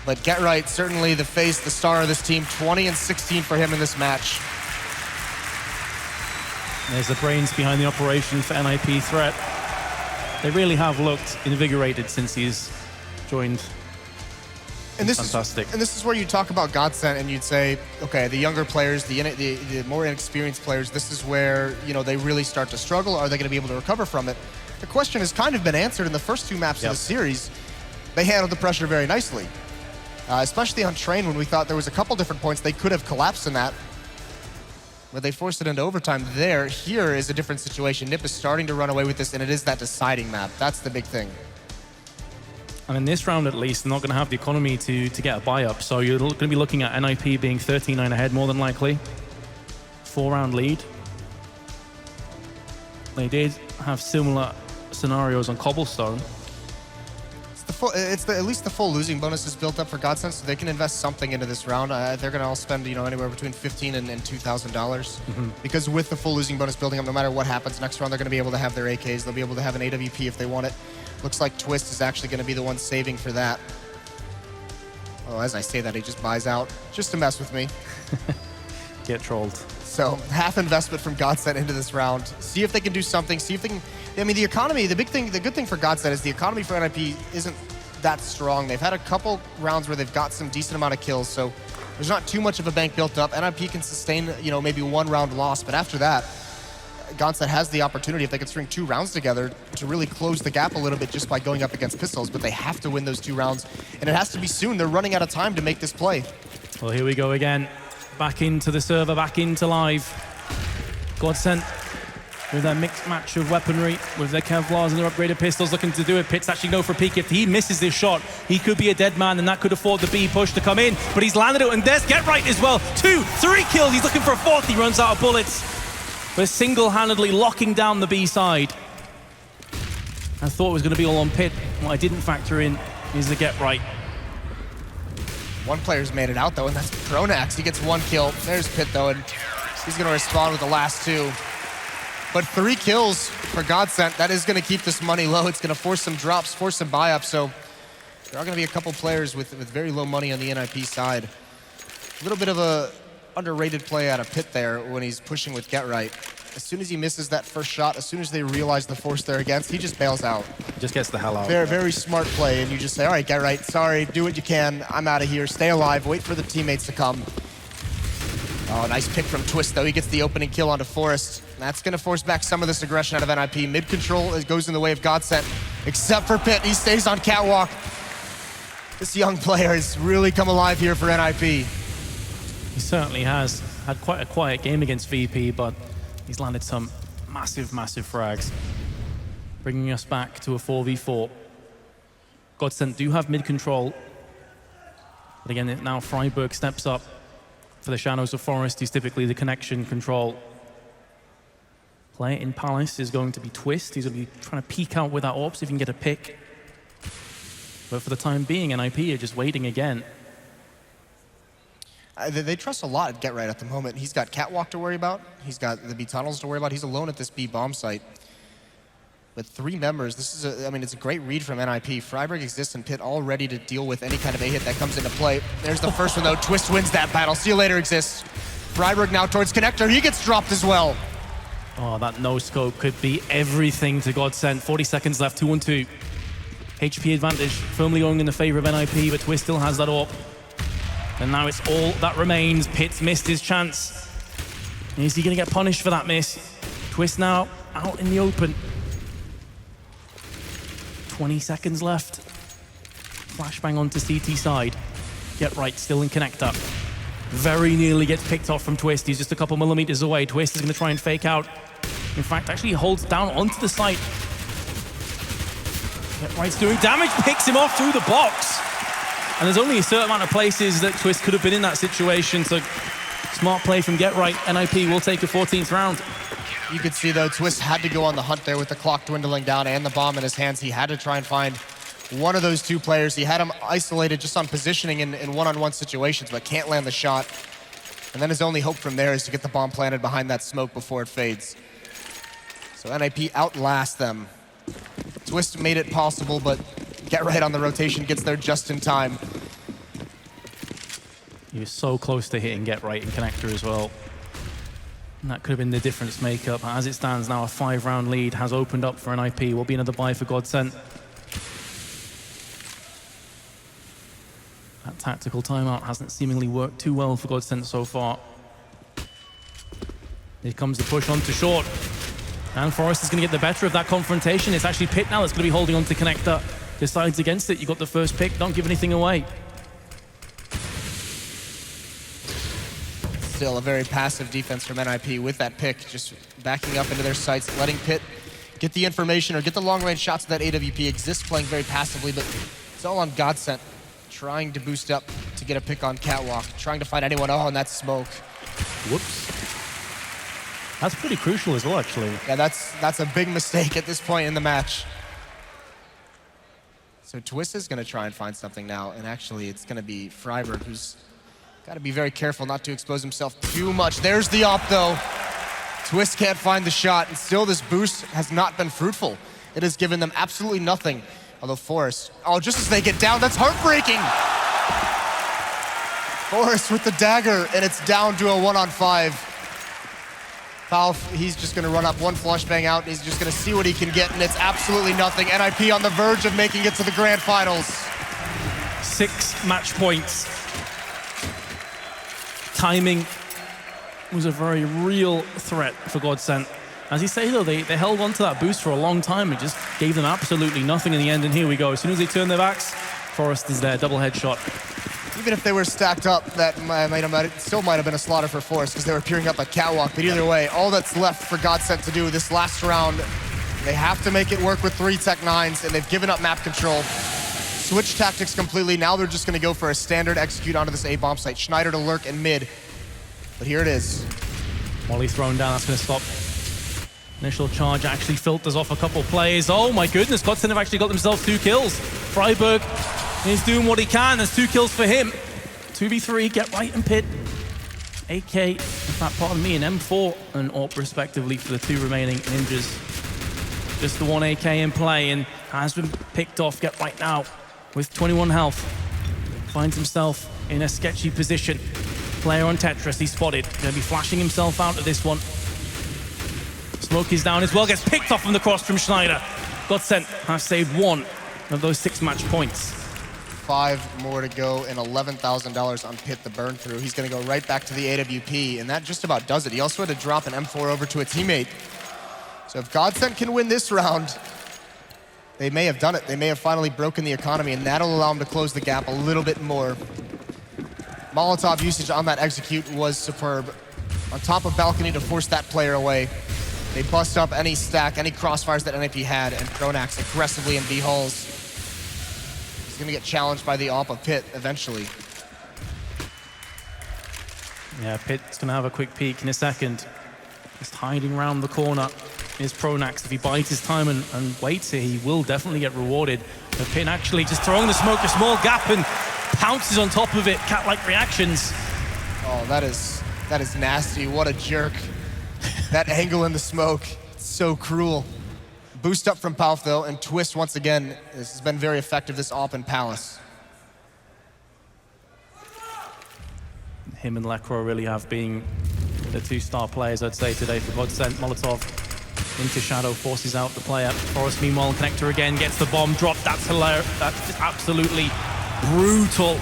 But Get Right, certainly the face, the star of this team. 20 and 16 for him in this match. There's the brains behind the operation for NIP Threat. They really have looked invigorated since he's joined. And this Fantastic. And this is where you talk about Godsent and you'd say, okay, the younger players, the more inexperienced players, this is where, you know, they really start to struggle. Are they going to be able to recover from it? The question has kind of been answered in the first two maps of the series. They handled the pressure very nicely, especially on Train when we thought there was a couple different points they could have collapsed in that, but they forced it into overtime there. Here is a different situation. NIP is starting to run away with this, and it is that deciding map. That's the big thing. And in this round, at least, they're not going to have the economy to get a buy-up. So you're going to be looking at NIP being 13-9 ahead, more than likely. 4-round lead. They did have similar scenarios on Cobblestone. At least the full losing bonus is built up for Godsent, so they can invest something into this round. They're going to all spend, you know, anywhere between $15,000 and $2,000. Because with the full losing bonus building up, no matter what happens next round, they're going to be able to have their AKs. They'll be able to have an AWP if they want it. Looks like Twist is actually going to be the one saving for that. Oh, as I say that, he just buys out, just to mess with me. Get trolled. So half investment from Godsent into this round. See if they can do something. See if they can. I mean, the economy. The good thing for Godsent is the economy for NIP isn't that strong. They've had a couple rounds where they've got some decent amount of kills, so there's not too much of a bank built up. NIP can sustain, you know, maybe one round loss, but after that, Godsent has the opportunity, if they can string 2 rounds together, to really close the gap a little bit just by going up against pistols, but they have to win those 2 rounds, and it has to be soon. They're running out of time to make this play. Well, here we go again. Back into the server, back into live. Godsent with their mixed match of weaponry, with their Kevlars and their upgraded pistols, looking to do it. Pitts actually go for a peek. If he misses this shot, he could be a dead man, and that could afford the B push to come in, but he's landed it, and there's Get Right as well. 2, 3 kills. He's looking for a 4th. He runs out of bullets. We're single-handedly locking down the B side. I thought it was going to be all on Pit. What I didn't factor in is the Get Right. One player's made it out, though, and that's Pronax. He gets 1 kill. There's Pit, though, and he's going to respond with the last 2. But 3 kills for Godsent. That is going to keep this money low. It's going to force some drops, force some buy-ups. So there are going to be a couple players with very low money on the NIP side. A little bit of a underrated play out of Pit there when he's pushing with Get Right. As soon as he misses that first shot, as soon as they realize the force they're against, he just bails out. Just gets the hell out. Very, very smart play, and you just say, all right, Get Right, sorry, do what you can. I'm out of here. Stay alive. Wait for the teammates to come. Oh, nice pick from Twist, though. He gets the opening kill onto Forrest. That's going to force back some of this aggression out of NIP. Mid-control goes in the way of Godsent, except for Pit. He stays on Catwalk. This young player has really come alive here for NIP. He certainly has had quite a quiet game against VP, but he's landed some massive, massive frags, bringing us back to a 4v4. Godsent do have mid-control, but again, now Freiburg steps up for the shadows of Forest. He's typically the connection control. Player in Palace is going to be Twist. He's going to be trying to peek out with that AWP, see if he can get a pick. But for the time being, NIP are just waiting again. They trust a lot at Get Right at the moment. He's got Catwalk to worry about. He's got the B tunnels to worry about. He's alone at this B bomb site. But 3 members, this is I mean, it's a great read from NIP. Freiburg, Exist, and Pit all ready to deal with any kind of A-hit that comes into play. There's the first one, though. Twist wins that battle. See you later, Exist. Freiburg now towards Connector. He gets dropped as well. Oh, that no-scope could be everything to Godsent. 40 seconds left, 2-on-2. HP advantage firmly going in the favor of NIP, but Twist still has that AWP. And now it's all that remains. Pitts missed his chance. Is he going to get punished for that miss? Twist now out in the open. 20 seconds left. Flashbang onto CT side. Get Right still in connector. Very nearly gets picked off from Twist. He's just a couple millimeters away. Twist is going to try and fake out. In fact, actually holds down onto the site. Get Right's doing damage, picks him off through the box. And there's only a certain amount of places that Twist could have been in that situation, so smart play from Get Right. NIP will take a 14th round. You could see, though, Twist had to go on the hunt there with the clock dwindling down and the bomb in his hands. He had to try and find one of those 2 players. He had him isolated just on positioning in one-on-one situations, but can't land the shot. And then his only hope from there is to get the bomb planted behind that smoke before it fades. So NIP outlast them. Twist made it possible, but Get Right on the rotation gets there just in time. He was so close to hitting Get Right in connector as well. And that could have been the difference maker. But as it stands now, a 5-round lead has opened up for NIP. Will be another buy for Godsent. That tactical timeout hasn't seemingly worked too well for Godsent so far. Here comes the push onto short. And Forrest is going to get the better of that confrontation. It's actually Pitt now that's going to be holding on to connector. Decides against it. You got the first pick. Don't give anything away. Still a very passive defense from NIP with that pick, just backing up into their sights, letting Pitt get the information or get the long-range shots of that AWP. Exists playing very passively, but it's all on Godsent, trying to boost up to get a pick on Catwalk, trying to find anyone. Oh, and that's smoke. Whoops. That's pretty crucial as well, actually. Yeah, that's a big mistake at this point in the match. So Twist is going to try and find something now, and actually it's going to be Freiberg, who's got to be very careful not to expose himself too much. There's the op, though. Twist can't find the shot, and still this boost has not been fruitful. It has given them absolutely nothing. Although Forrest, oh, just as they get down, that's heartbreaking. Forrest with the dagger, and it's down to a 1-on-5. Palf, he's just gonna run up one flashbang out, and he's just gonna see what he can get, and it's absolutely nothing. NIP on the verge of making it to the grand finals. 6 match points. Timing was a very real threat for Godsent. As you say, though, they held on to that boost for a long time. It just gave them absolutely nothing in the end, and here we go. As soon as they turn their backs, Forrest is there, double headshot. Even if they were stacked up, that still might have been a slaughter for Forrest because they were peering up at Catwalk. But either way, all that's left for Godsent to do this last round, they have to make it work with 3 Tech 9s, and they've given up map control. Switch tactics completely. Now they're just going to go for a standard execute onto this A-bomb site. Schneider to lurk in mid. But here it is. Molly thrown down, that's going to stop. Initial charge actually filters off a couple plays. Oh my goodness, Godsent have actually got themselves 2 kills. Freiberg is doing what he can. There's 2 kills for him. 2v3, Get Right and Pitt. AK, in fact, pardon me, an M4 and AWP respectively for the 2 remaining ninjas. Just the 1 AK in play and has been picked off. Get Right now with 21 health. Finds himself in a sketchy position. Player on Tetris, he's spotted. Gonna be flashing himself out of this one. Smoke is down as well, gets picked off from the cross from Schneider. Godsent have saved 1 of those 6 match points. 5 more to go and $11,000 on Pitt the burn through. He's gonna go right back to the AWP, and that just about does it. He also had to drop an M4 over to a teammate. So if Godsent can win this round, they may have done it. They may have finally broken the economy, and that'll allow them to close the gap a little bit more. Molotov usage on that execute was superb. On top of balcony to force that player away. They bust up any stack, any crossfires that NIP had, and Pronax aggressively in B-hulls. He's gonna get challenged by the AWP of Pitt eventually. Yeah, Pitt's gonna have a quick peek in a second. Just hiding around the corner is Pronax. If he bides his time and waits here, he will definitely get rewarded. But Pitt actually just throwing the smoke, a small gap, and pounces on top of it. Cat-like reactions. Oh, that is nasty. What a jerk. That angle in the smoke, so cruel. Boost up from Palf though, and Twist once again. This has been very effective, this AWP in Palace. Him and Lekro really have been the 2-star players, I'd say, today for Godsent. Molotov into Shadow, forces out the player. Forrest, meanwhile, connector again, gets the bomb dropped. That's hilarious. That's absolutely brutal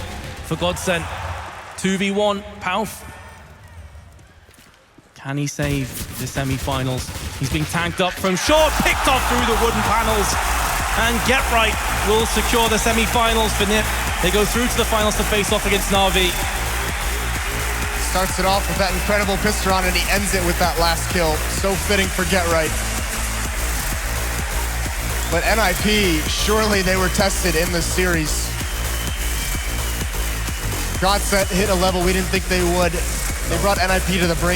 for Godsent. 2v1, Palf. Can he save the semi-finals? He's being tagged up from short, picked off through the wooden panels. And Get Right will secure the semi-finals for NIP. They go through to the finals to face off against Na'Vi. Starts it off with that incredible Pistron, and he ends it with that last kill. So fitting for Get Right. But NIP, surely they were tested in this series. Godsent hit a level we didn't think they would. They brought NIP to the brink.